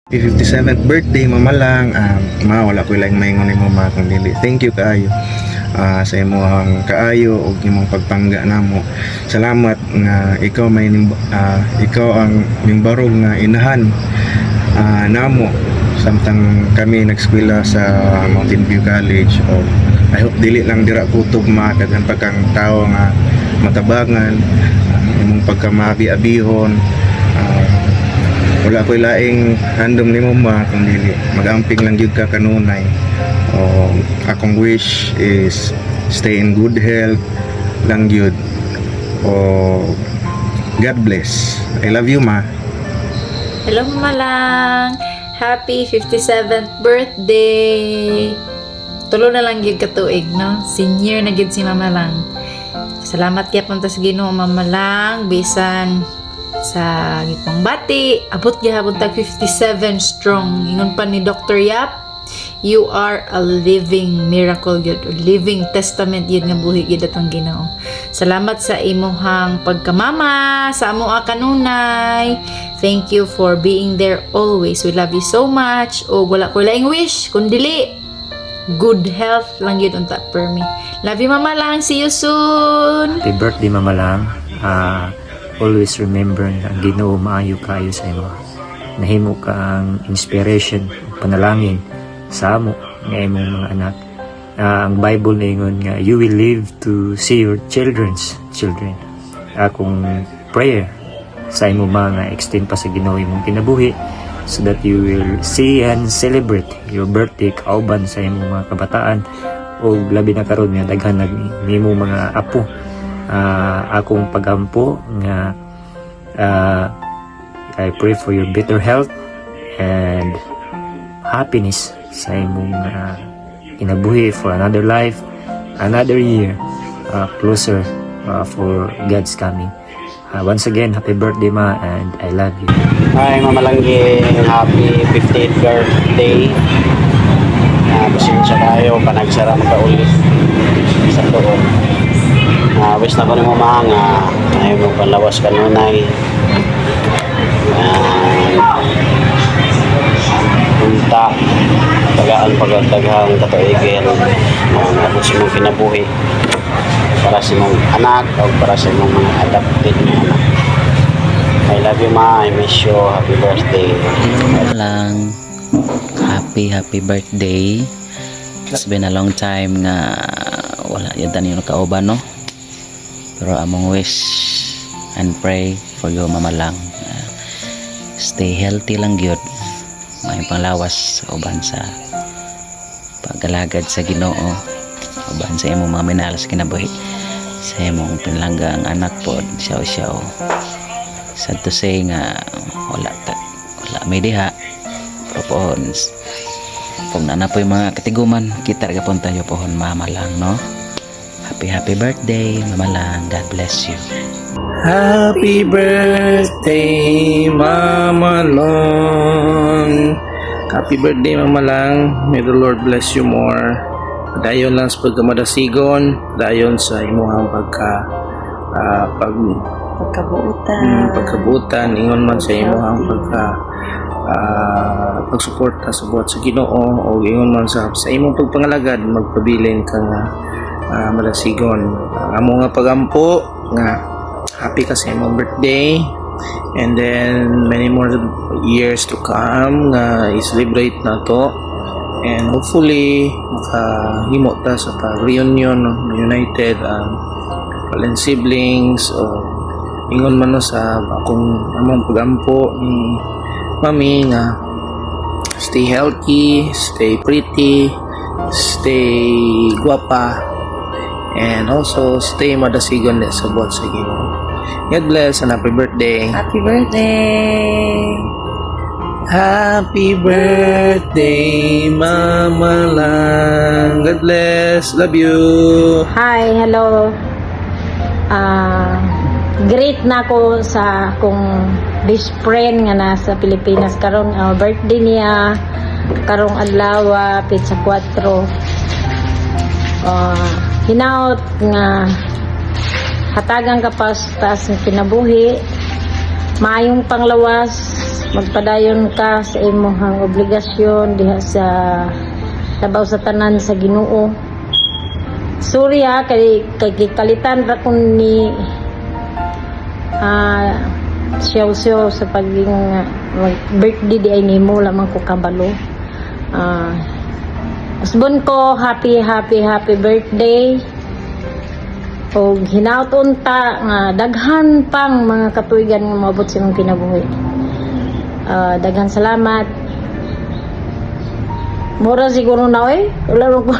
57th birthday Mama Lang. Wala ko lang maingon nimo ma kung dili. Thank you kaayo sa imong kaayo ug imong pagpangga namo. Salamat nga ikaw ikaw ang mimbarog nga inahan namo samtang kami nag-eskwela sa Mountain View College. I hope dili lang dira kutob daghan pa kang tawo nga matabangan, imong pagkamabi-abihon. Wala ko'y laing handom ni mama kung dili magamping lang gyud ka kanunay. Akong wish is stay in good health lang gyud. God bless. I love you, ma. Hello, Mama Lang. Happy 57th birthday. Tulo na lang gyud katuig, no? Senior na gyud si Mama Lang. Salamat kay punta sa Ginoo, Mama Lang. Bisan sa gipang bati, abot gyapon tag 57 strong. Ingon pa ni Dr. Yap, you are a living miracle gyud, living testament gyud nga buhi gyud atong Ginoo. Salamat sa imuhang pagkamama sa amoa kanunay. Thank you for being there always. We love you so much. O wala ko laing wish kun dili good health lang gyud unta per me. Love you, Mama Lang. See you soon. Happy birthday, Mama Lang. Always remember na ang Ginoo maayo kayo sa imo. Nahimo ka ang inspiration, panalangin sa amo nga imong mga anak. Ang Bible ningon nga you will live to see your children's children. Akong prayer sa imo mga extend pa sa Ginoo imong kinabuhi so that you will see and celebrate your birthday kauban sa imong mga kabataan o labi na karon nga daghan nimo mga apo. Akong pagampo nga I pray for your better health and happiness sa imong kinabuhi for another life, another year closer for God's coming. Once again, happy birthday, ma, and I love you. Hi, Mama Langgi, happy 58th birthday. Pasensya kayo, panagsara magkaulit sa doon. Wish na ko ni mama nga ayaw mo panlawas kanunay. Punta tagaan pagdaghang katuigin ako sa mong kinabuhi para sa mong anak o para sa mong mga adopted na anak. I love you, ma. I miss you. Happy birthday. Lang, happy birthday. It's been a long time nga wala yun tayo kauban, no? Pero among wish and pray for you, Mama Lang. Stay healthy lang gyud. May panglawas uban sa paggalagad sa Ginoo. Uban sa imong mga minalas kinabuhi. Sa imong pinlanggang anak pod, siyaw. Sad to say nga wala may diha. Propons. Kung na po yung mga katiguman, kita rin punta nyo pohon, Mama Lang, no? Happy birthday, Mama Lang. God bless you. Happy birthday, Mama Lang. Happy birthday, Mama Lang. May the Lord bless you more. Dayon lang sa pagkamadasigon, dayon sa imuhang pagkabuutan, ingon man sa imuhang pagsuporta sa buhat sa Ginoo o ingon man sa imong pagpangalagad magpabilin ka nga malasigon. Amo nga pagampo nga happy ka sa imong birthday and then many more years to come nga i-celebrate na to and hopefully makahimo ta sa pag-reunion, united and siblings o ingon man no sa among pagampo ni Mami nga stay healthy, stay pretty, stay guwapa, and also stay madasigon sa buhat sa Ginoo. God bless and happy birthday. Happy birthday. Happy birthday, Mama Lang. God bless. Love you. Hi, hello. Great na ko sa akong best friend nga nasa Pilipinas karon birthday niya karong adlaw pizza 4. Hinaot nga hatagang kapas taas ng kinabuhi, maayong panglawas magpadayon ka sa imong obligasyon diha sa tabaw sa tanan sa Ginoo. Sorry ha, kay kalitan ra kun ni siyaw-siyaw sa paging birthday di ay nimo lamang ko kabalo. Husband ko, happy birthday. O hinaut unta nga daghan pang mga katuigan nga maabot sa imong kinabuhi. Daghan salamat. Mura siguro na wala ro ko.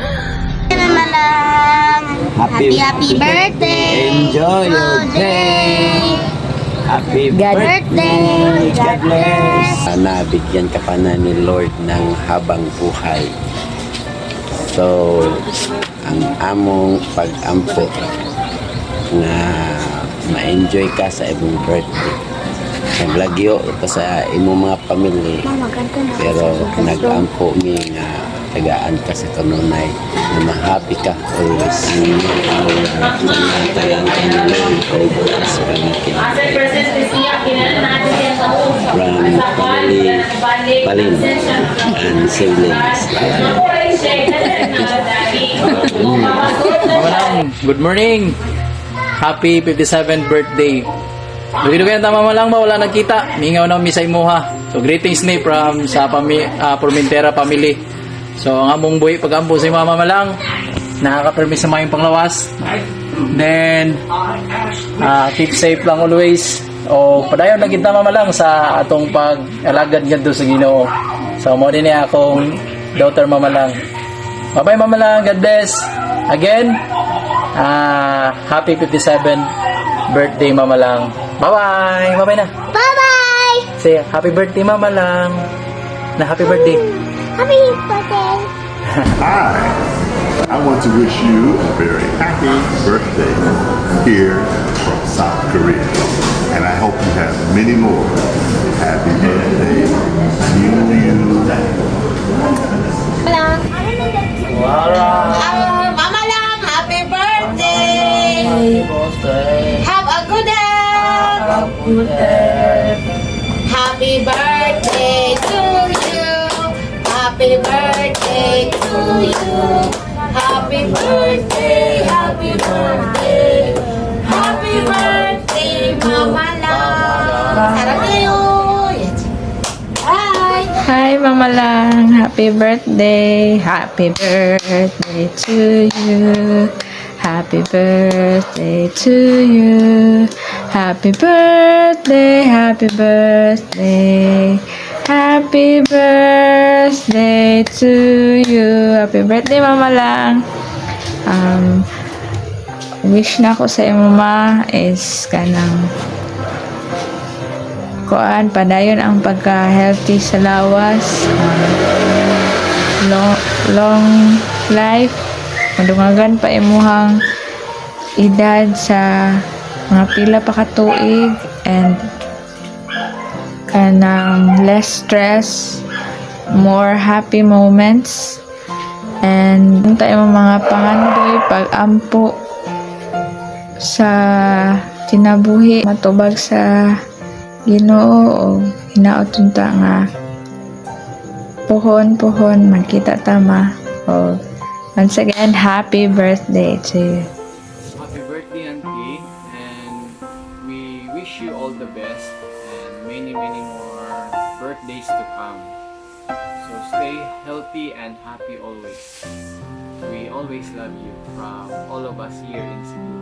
Happy birthday! Enjoy your day! Happy birthday! God bless! Sana bigyan ka pa na ni Lord ng habang buhay. So, ang among pag-ampo na ma-enjoy ka sa imong birthday. Naglagyo ka sa imong mga pamilya. Pero nag-ampo mi nga tagaan ka sa kanunay na ma-happy ka always. From family, Palin, and siblings. Good morning. Happy 57th birthday. Dugay-dugay ang tama lang ba wala nagkita. Mingaw na mi sa imuha. So greetings ni from sa Formentera family. So ang among buhi pagampo sa mama malang nakaka-permis sa mayong panglawas. Then keep safe lang always. O padayon lang kita mama lang sa atong pag-alagad ngadto sa Ginoo. So mo din akong daughter mama lang. Bye-bye mama lang. God bless. Again, happy 57th birthday mama lang. Bye-bye. Bye-bye na. Bye-bye! Say happy birthday mama lang. Na happy birthday. Happy birthday! I want to wish you a very happy birthday here from South Korea. And I hope you have many more. Happy birthday to you. Mama lang, happy birthday! Have a good day! Happy birthday to you! Happy birthday to you! Happy birthday! Happy birthday! Happy birthday, Mama lang! Sarap kayo! Bye! Hi, Mama Lang. Happy birthday. Happy birthday to you. Happy birthday to you. Happy birthday. Happy birthday. Happy birthday to you. Happy birthday, Mama Lang. Wish na ko sa imo ma is kanang kuan padayon ang pagka-healthy sa lawas, long life, madungagan pa imuhang edad sa mga pila pa ka tuig, and kanang less stress, more happy moments, and tayo mga pangandoy pag-ampo sa tinabuhi, matubag sa Ginoo o hinaot unta nga puhon magkita tama. O once again, happy birthday to you. Happy birthday, Auntie, and we wish you all the best and many more birthdays to come. So stay healthy and happy always. We always love you from all of us here in Cebu.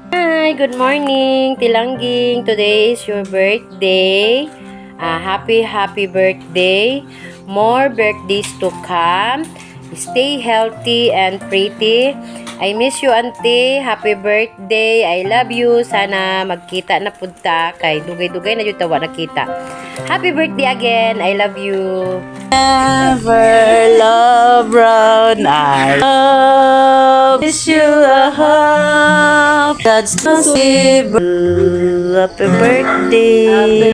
Hi, good morning, Tilangging. Today is your birthday. Happy birthday. More birthdays to come. Stay healthy and pretty. I miss you, Auntie. Happy birthday. I love you. Sana magkita na punta kay dugay-dugay na yung tawa nakita. Happy birthday again. I love you. Never love brown eyes. Love wish you a hope. God's nasib. Happy birthday.